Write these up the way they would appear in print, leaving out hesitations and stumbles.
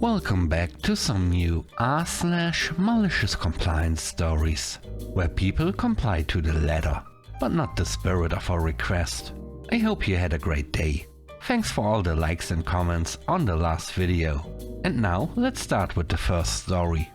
Welcome back to some new r/malicious compliance stories, where people comply to the letter, but not the spirit of a request. I hope you had a great day. Thanks for all the likes and comments on the last video. And now let's start with the first story.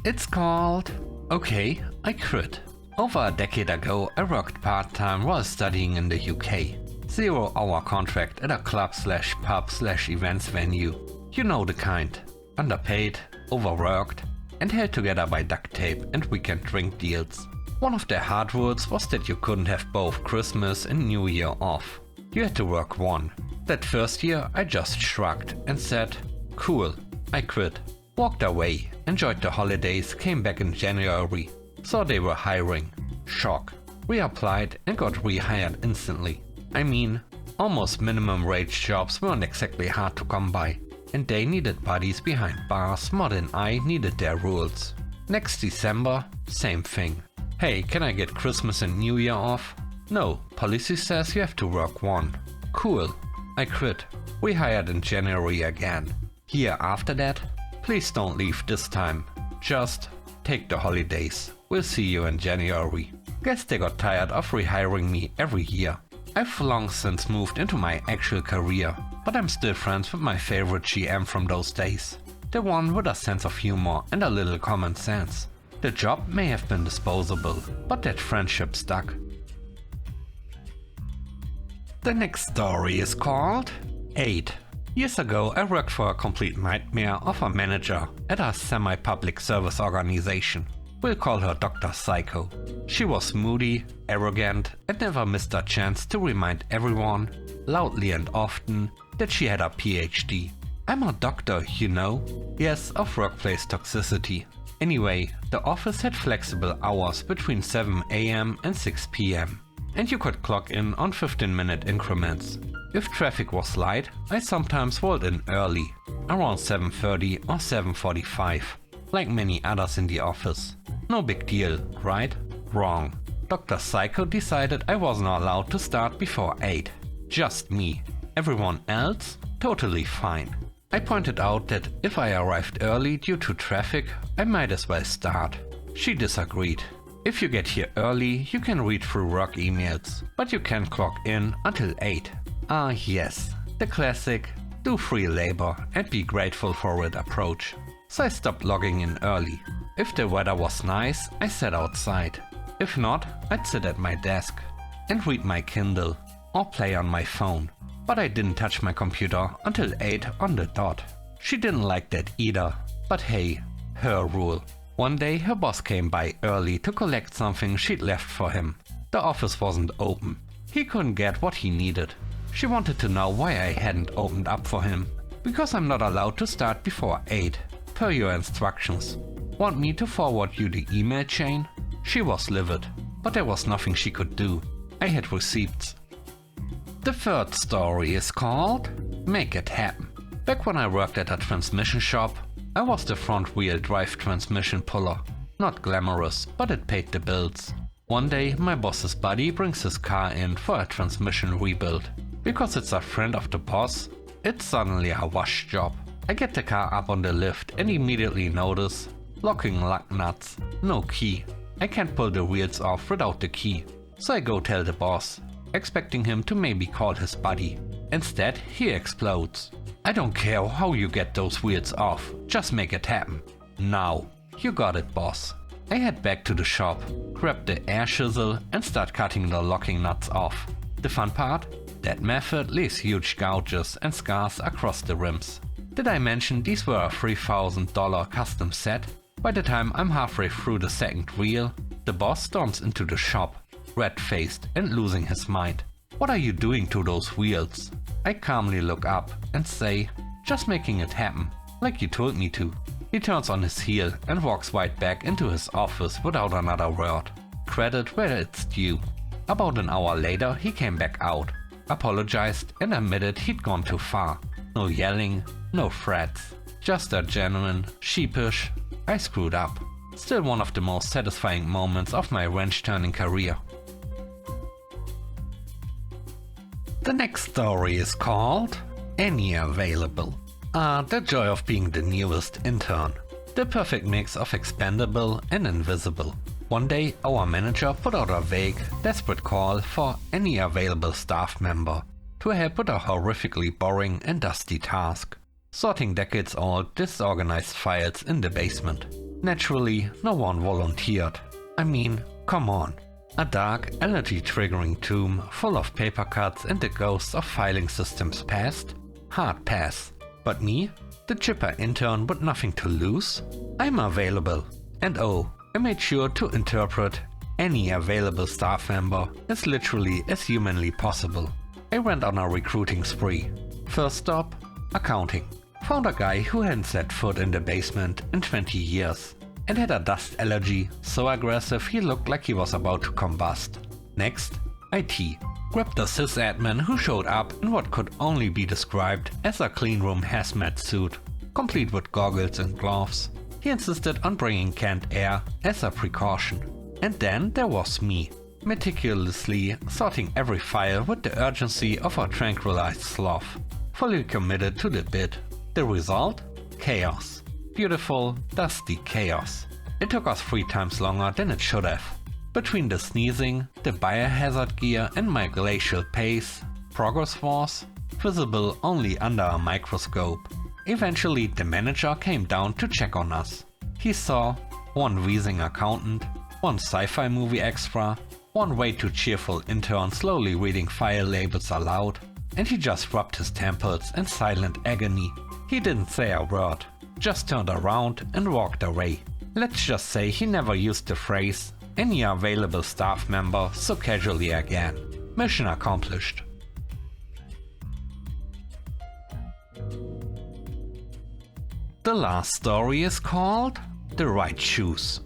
It's called Okay, I Quit. Over a decade ago, I worked part-time while studying in the UK. 0-hour contract at a club/pub/events venue. You know the kind. Underpaid, overworked, and held together by duct tape and weekend drink deals. One of their hard rules was that you couldn't have both Christmas and New Year off. You had to work one. That first year I just shrugged and said, cool, I quit. Walked away, enjoyed the holidays, came back in January, saw they were hiring. Shock. Reapplied and got rehired instantly. I mean, almost minimum wage jobs weren't exactly hard to come by. And they needed buddies behind bars more than I needed their rules. Next December, same thing. Hey, can I get Christmas and New Year off? No, policy says you have to work one. Cool, I quit. Rehired in January again. Year after that, please don't leave this time. Just take the holidays. We'll see you in January. Guess they got tired of rehiring me every year. I've long since moved into my actual career, but I'm still friends with my favorite GM from those days. The one with a sense of humor and a little common sense. The job may have been disposable, but that friendship stuck. The next story is called 8. Years ago, I worked for a complete nightmare of a manager at a semi-public service organization. We'll call her Dr. Psycho. She was moody, arrogant, and never missed a chance to remind everyone, loudly and often, that she had a PhD. I'm a doctor, you know? Yes, of workplace toxicity. Anyway, the office had flexible hours between 7 AM and 6 PM. And you could clock in on 15-minute increments. If traffic was light, I sometimes rolled in early, around 7:30 or 7:45, like many others in the office. No big deal, right? Wrong. Dr. Psycho decided I wasn't allowed to start before 8. Just me. Everyone else? Totally fine. I pointed out that if I arrived early due to traffic, I might as well start. She disagreed. If you get here early, you can read through work emails, but you can't clock in until 8. Ah yes, the classic do free labor and be grateful for it approach. So I stopped logging in early. If the weather was nice, I sat outside. If not, I'd sit at my desk and read my Kindle or play on my phone. But I didn't touch my computer until 8 on the dot. She didn't like that either, but hey, her rule. One day her boss came by early to collect something she'd left for him. The office wasn't open. He couldn't get what he needed. She wanted to know why I hadn't opened up for him. Because I'm not allowed to start before 8, per your instructions. Want me to forward you the email chain? She was livid, but there was nothing she could do. I had receipts. The third story is called Make It Happen. Back when I worked at a transmission shop, I was the front-wheel drive transmission puller. Not glamorous, but it paid the bills. One day, my boss's buddy brings his car in for a transmission rebuild. Because it's a friend of the boss, it's suddenly a wash job. I get the car up on the lift and immediately notice locking lug nuts, no key. I can't pull the wheels off without the key. So I go tell the boss, expecting him to maybe call his buddy. Instead, he explodes. I don't care how you get those wheels off, just make it happen. Now. You got it, boss. I head back to the shop, grab the air chisel and start cutting the locking nuts off. The fun part? That method leaves huge gouges and scars across the rims. Did I mention these were a $3,000 custom set? By the time I'm halfway through the second reel, the boss storms into the shop, red-faced and losing his mind. What are you doing to those wheels? I calmly look up and say, just making it happen, like you told me to. He turns on his heel and walks right back into his office without another word. Credit where it's due. About an hour later he came back out, apologized and admitted he'd gone too far. No yelling, no threats. Just a genuine, sheepish, I screwed up. Still one of the most satisfying moments of my wrench-turning career. The next story is called Any Available. The joy of being the newest intern. The perfect mix of expendable and invisible. One day, our manager put out a vague, desperate call for any available staff member to help with a horrifically boring and dusty task: sorting decades-old, disorganized files in the basement. Naturally, no one volunteered. I mean, come on. A dark, allergy-triggering tomb full of paper cuts and the ghosts of filing systems past? Hard pass. But me? The chipper intern with nothing to lose? I'm available. And oh, I made sure to interpret any available staff member as literally as humanly possible. I went on a recruiting spree. First stop, accounting. Found a guy who hadn't set foot in the basement in 20 years and had a dust allergy so aggressive he looked like he was about to combust. Next, IT. Grabbed a sysadmin who showed up in what could only be described as a cleanroom hazmat suit, complete with goggles and gloves. He insisted on bringing canned air as a precaution. And then there was me, meticulously sorting every file with the urgency of a tranquilized sloth, fully committed to the bit. The result? Chaos. Beautiful, dusty chaos. It took us 3 times longer than it should have. Between the sneezing, the biohazard gear and my glacial pace, progress was visible only under a microscope. Eventually the manager came down to check on us. He saw one wheezing accountant, one sci-fi movie extra, one way too cheerful intern slowly reading file labels aloud, and he just rubbed his temples in silent agony. He didn't say a word, just turned around and walked away. Let's just say he never used the phrase "any available staff member" so casually again. Mission accomplished. The last story is called The Right Shoes.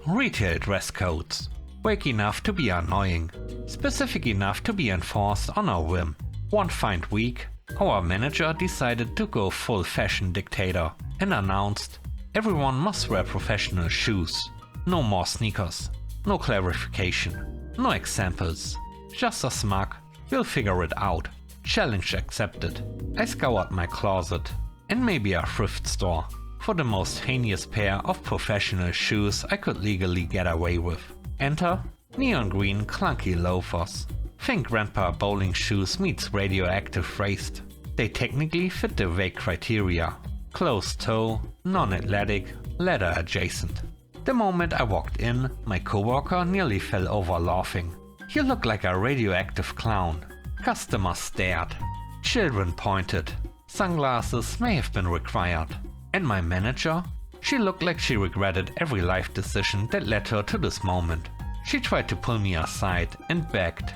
Retail dress codes. Vague enough to be annoying, specific enough to be enforced on a whim. One fine week, our manager decided to go full fashion dictator and announced everyone must wear professional shoes. No more sneakers, no clarification, no examples, just a smug "we'll figure it out" challenge accepted. I scoured my closet and maybe a thrift store for the most heinous pair of professional shoes I could legally get away with. Enter neon green clunky loafers. Think grandpa bowling shoes meets radioactive waste. They technically fit the vague criteria: closed toe, non-athletic, leather adjacent. The moment I walked in, my coworker nearly fell over laughing. "You look like a radioactive clown." Customers stared. Children pointed. Sunglasses may have been required. And my manager? She looked like she regretted every life decision that led her to this moment. She tried to pull me aside and begged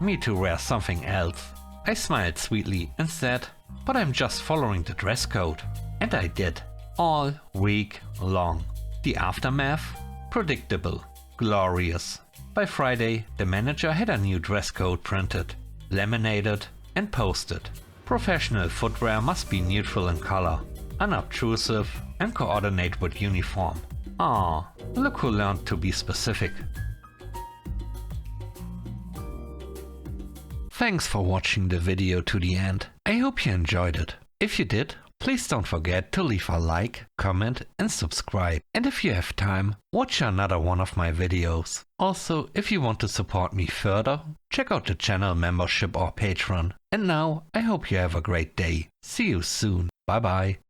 me to wear something else. I smiled sweetly and said, "But I'm just following the dress code." And I did. All week long. The aftermath? Predictable. Glorious. By Friday, the manager had a new dress code printed, laminated, and posted. Professional footwear must be neutral in color, unobtrusive, and coordinate with uniform. Look who learned to be specific. Thanks for watching the video to the end. I hope you enjoyed it. If you did, please don't forget to leave a like, comment and subscribe. And if you have time, watch another one of my videos. Also, if you want to support me further, check out the channel membership or Patreon. And now, I hope you have a great day. See you soon. Bye bye.